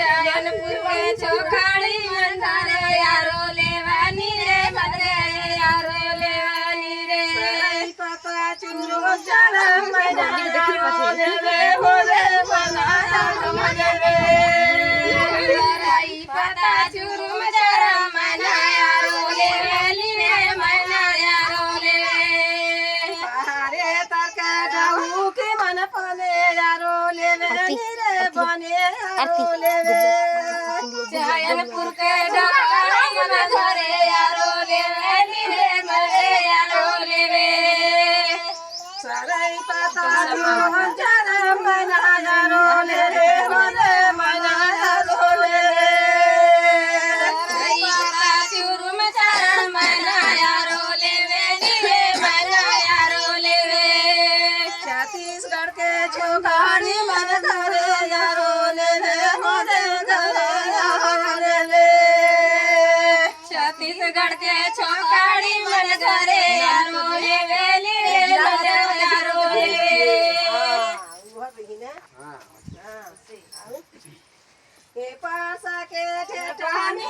જયનપુર કે ચોખાડી મન તારે યારો લેવાની રે મદરે યારો લેવાની રે પતા ચૂરો ચારા મૈના યારો લેવે હો રે મના મગરે રાઈ પતા ચૂરું ચારા મના યારો લેવાની રે મના યારો લેવે હારે તરકા જાઉં કે મન પને યારો લેવે રે બને યારો લેવે જયનપુર કે ચોખાડી મન તારે યારો લેવાની રે મદરે યારો લેવે સરાઈ પતા ચૂરો ચારા મૈના યારો લેવે હો રે મના યારો લેવે રાઈ પતા ચૂરું ચારા મના યારો લેવાની રે મના યારો લેવે छत्तीसगढ़ के छोकरी मन करे यारो लेवे हो रे करे यारो लेवे छत्तीसगढ़ के छोकाड़ी मन घरे यारो लेवेली रे मजा यारो लेवे के पासा के ठेठानी